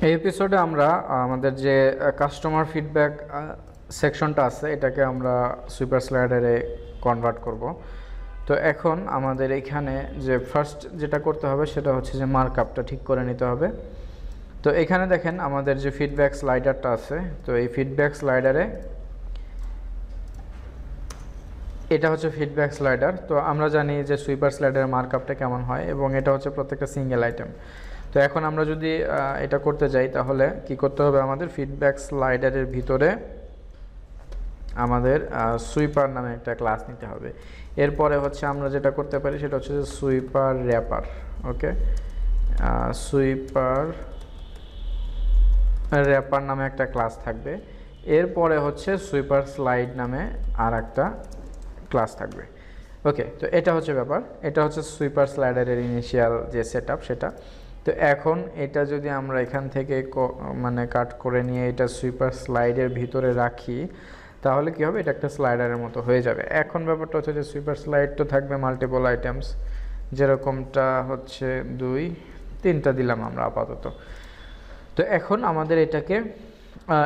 এই এপিসোডে আমরা আমাদের যে কাস্টমার ফিডব্যাক সেকশনটা আছে এটাকে আমরা সুপার স্লাইডারে কনভার্ট করব। তো এখন আমাদের এখানে যে ফার্স্ট যেটা করতে হবে সেটা হচ্ছে যে মার্কআপটা ঠিক করে নিতে হবে। তো এখানে দেখেন আমাদের যে ফিডব্যাক স্লাইডারটা আছে, তো এই ফিডব্যাক স্লাইডারে এটা হচ্ছে ফিডব্যাক স্লাইডার। তো আমরা জানি যে সুইপার স্লাইডারের মার্কআপটা কেমন হয় এবং এটা হচ্ছে প্রত্যেকটা সিঙ্গেল আইটেম। তো এখন আমরা যদি এটা করতে যাই তাহলে কি করতে হবে, আমাদের ফিডব্যাক স্লাইডারের ভিতরে আমাদের সুইপার নামে একটা ক্লাস নিতে হবে। এরপরে হচ্ছে আমরা যেটা করতে পারি সেটা হচ্ছে যে সুইপার র্যাপার। ওকে, সুইপার র্যাপার নামে একটা ক্লাস থাকবে। এরপরে হচ্ছে সুইপার স্লাইড নামে আর একটা ক্লাস থাকবে। ওকে, তো এটা হচ্ছে ব্যাপার, এটা হচ্ছে সুইপার স্লাইডারের ইনিশিয়াল যে সেটআপ সেটা। তো এখন এটা যদি আমরা এখান থেকে মানে কাট করে নিয়ে এটা সুইপার স্লাইডের ভিতরে রাখি তাহলে কি হবে, এটা একটা স্লাইডারের মতো হয়ে যাবে। এখন ব্যাপারটা হচ্ছে যে সুইপার স্লাইড তো থাকবে মাল্টিপল আইটেমস, যেরকমটা হচ্ছে 2-3টা দিলাম আমরা আপাতত। তো এখন আমাদের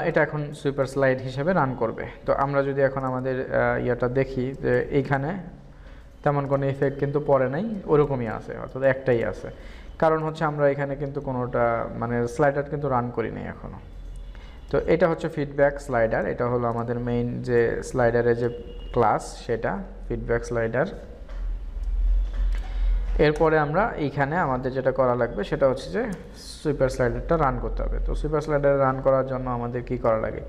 এটা এখন সুইপার স্লাইড হিসেবে রান করবে। তো আমরা যদি এখন আমাদের ইয়েটা দেখি যে এইখানে তেমন কোনো ইফেক্ট কিন্তু পড়ে নাই, ওরকমই আছে, অর্থাৎ একটাই আছে। কারণ হচ্ছে আমরা এখানে কিন্তু কোনোটা মানে স্লাইডার কিন্তু রান করি নাই এখনও। তো এটা হচ্ছে ফিডব্যাক স্লাইডার, এটা হলো আমাদের মেইন যে স্লাইডারের যে ক্লাস সেটা ফিডব্যাক স্লাইডার। এরপরে আমরা এইখানে আমাদের যেটা করা লাগবে সেটা হচ্ছে যে সুইপার স্লাইডারটা রান করতে হবে। তো সুইপার স্লাইডার রান করার জন্য আমাদের কি করা লাগে,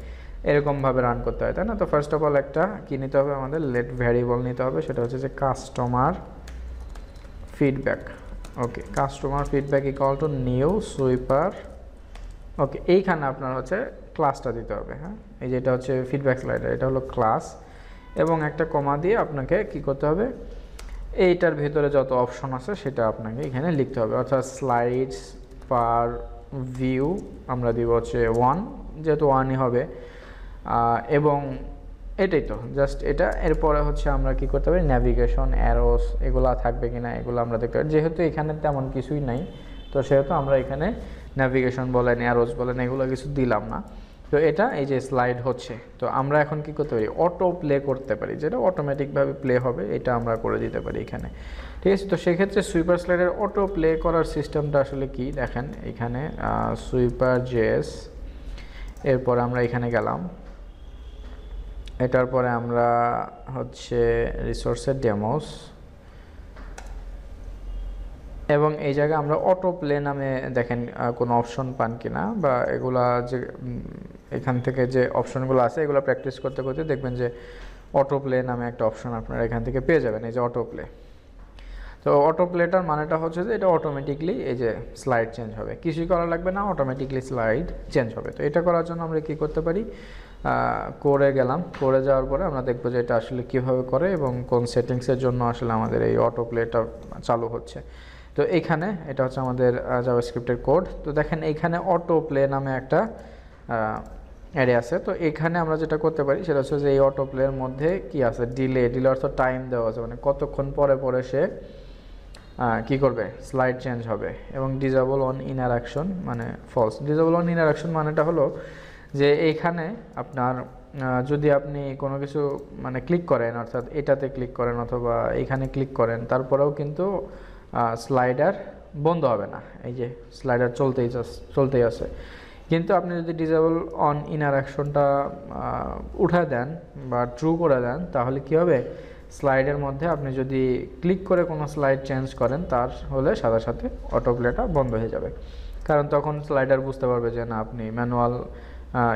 এরকমভাবে রান করতে হয়, তাই না? তো ফার্স্ট অফ অল একটা কি নিতে হবে, আমাদের লেট ভ্যারিয়েবল নিতে হবে, সেটা হচ্ছে যে customer feedback. Okay, customer feedback equal to new sweeper. Okay, এইখানে আপনার হচ্ছে ক্লাসটা দিতে হবে। হ্যাঁ, এই যেটা হচ্ছে ফিডব্যাক স্লাইডার, এটা হলো ক্লাস, এবং একটা কমা দিয়ে আপনাকে কি করতে হবে, এইটার ভিতরে যত অপশন আছে সেটা আপনাকে এখানে লিখতে হবে। অর্থাৎ স্লাইডস পার ভিউ আমরা দিব হচ্ছে 1, যেহেতু 1ই হবে, এবং এটাই তো জাস্ট এটা। এরপরে হচ্ছে আমরা কি করতে পারি, ন্যাভিগেশন, অ্যারোস এগুলো থাকবে কিনা এগুলো আমরা দেখতে পারি। যেহেতু এখানে তেমন কিছুই নাই তো সেহেতু আমরা এখানে ন্যাভিগেশন বলেন, অ্যারোস বলেন, এগুলো কিছু দিলাম না। তো এটা এই যে স্লাইড হচ্ছে, তো আমরা এখন কি করতে পারি, অটো প্লে করতে পারি, যেটা অটোমেটিকভাবে প্লে হবে, এটা আমরা করে দিতে পারি এখানে। ঠিক আছে, তো সেক্ষেত্রে সুইপার স্লাইডের অটো প্লে করার সিস্টেমটা আসলে কি দেখেন, এখানে সুইপার জেএস, এরপর আমরা এখানে গেলাম, এটার পরে আমরা হচ্ছে রিসোর্সের ডেমোস, এবং এই জায়গায় আমরা অটো প্লে নামে দেখেন কোনো অপশন পান কিনা, বা এগুলা যে এখান থেকে যে অপশনগুলো আছে এগুলো প্র্যাকটিস করতে করতে দেখবেন যে অটো প্লে নামে একটা অপশন আপনারা এখান থেকে পেয়ে যাবেন, এই যে অটো প্লে। তো অটো প্লেটার মানেটা হচ্ছে যে এটা অটোমেটিকলি এই যে স্লাইড চেঞ্জ হবে, কিছুই করা লাগবে না, অটোমেটিকলি স্লাইড চেঞ্জ হবে। তো এটা করার জন্য আমরা কি করতে পারি, করে গেলাম, করে যাওয়ার পরে আমরা দেখবো যে এটা আসলে কীভাবে করে এবং কোন সেটিংসের জন্য আসলে আমাদের এই অটো প্লেটা চালু হচ্ছে। তো এইখানে এটা হচ্ছে আমাদের জাভাস্ক্রিপ্টের কোড। তো দেখেন এইখানে অটো প্লে নামে একটা অ্যারে আছে। তো এখানে আমরা যেটা করতে পারি সেটা হচ্ছে যে এই অটো প্লের মধ্যে কি আছে, ডিলে অর্থ টাইম দেওয়া আছে, মানে কতক্ষণ পরে পরে সে কি করবে, স্লাইড চেঞ্জ হবে। এবং ডিজেবল অন ইন্টারাকশন মানে ফলস। ডিজেবল অন ইন্টারাকশন মানেটা হলো যে এইখানে আপনার যদি আপনি কোনো কিছু মানে ক্লিক করেন, অর্থাৎ এটাতে ক্লিক করেন অথবা এইখানে ক্লিক করেন, তারপরেও কিন্তু স্লাইডার বন্ধ হবে না, এই যে স্লাইডার চলতেই আছে। কিন্তু আপনি যদি ডিজেবল অন ইন্টারাকশনটা উঠায় দেন বা ট্রু করে দেন তাহলে কি হবে, স্লাইডের মধ্যে আপনি যদি ক্লিক করে কোনো স্লাইড চেঞ্জ করেন তার হলে সাথে সাথে অটো প্লেটা বন্ধ হয়ে যাবে, কারণ তখন স্লাইডার বুঝতে পারবে যে না আপনি ম্যানুয়াল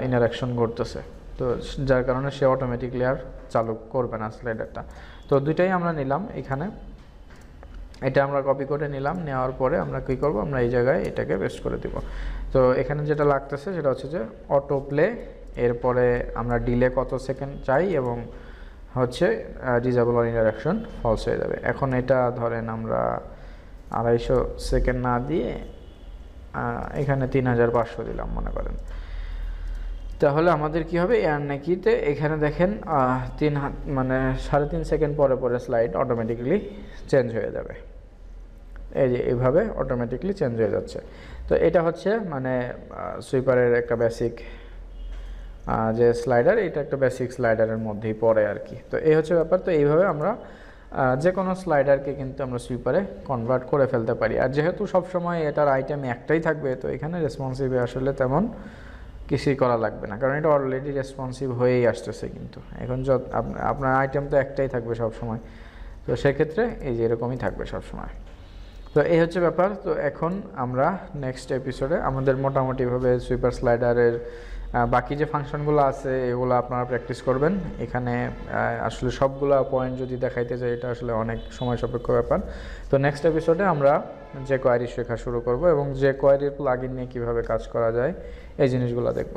ইন্টারাকশন করতেছে, তো যার কারণে সে অটোমেটিকলি আর চালু করবে না স্লাইডারটা। তো দুইটাই আমরা নিলাম এখানে, এটা আমরা কপি করে নিলাম, নেওয়ার পরে আমরা কী করব, আমরা এই জায়গায় এটাকে পেস্ট করে দিব। তো এখানে যেটা লাগতেছে সেটা হচ্ছে যে অটো প্লে, এরপরে আমরা ডিলে কত সেকেন্ড চাই, এবং হচ্ছে ডিজেবল অন ইন্টারাকশন ফলস হয়ে যাবে। এখন এটা ধরেন আমরা 250 সেকেন্ড না দিয়ে এখানে 3500 দিলাম মনে করেন, তাহলে আমাদের কি হবে, এয়ার নাকিতে এখানে দেখেন 3 মানে 3.5 সেকেন্ড পরে পরে স্লাইড অটোমেটিক্যালি চেঞ্জ হয়ে যাবে। এই যে এইভাবে অটোমেটিকলি চেঞ্জ হয়ে যাচ্ছে। তো এটা হচ্ছে মানে সুইপারের একটা বেসিক যে স্লাইডার, এটা একটা বেসিক স্লাইডারের মধ্যেই পড়ে আর কি। তো এই হচ্ছে ব্যাপার। তো এইভাবে আমরা যে কোনো স্লাইডারকে কিন্তু আমরা সুইপারে কনভার্ট করে ফেলতে পারি। আর যেহেতু সবসময় এটার আইটেম একটাই থাকবে, তো এখানে রেসপন্সিভে আসলে তেমন কিছুই করা লাগবে না, কারণ এটা অলরেডি রেসপন্সিভ হয়েই আসতেছে। কিন্তু এখন আপনার আইটেম তো একটাই থাকবে সবসময়, তো সেক্ষেত্রে এই যে এরকমই থাকবে সবসময়। তো এই হচ্ছে ব্যাপার। তো এখন আমরা নেক্সট এপিসোডে আমাদের মোটামুটিভাবে সুইপার স্লাইডারের বাকি যে ফাংশনগুলো আছে এগুলো আপনারা প্র্যাকটিস করবেন। এখানে আসলে সবগুলো পয়েন্ট যদি দেখাইতে যাই এটা আসলে অনেক সময় সাপেক্ষ ব্যাপার। তো নেক্সট এপিসোডে আমরা যে কোয়ারি শেখা শুরু করব এবং যে কোয়ারির প্লাগইন নিয়ে কীভাবে কাজ করা যায় এই জিনিসগুলো দেখব।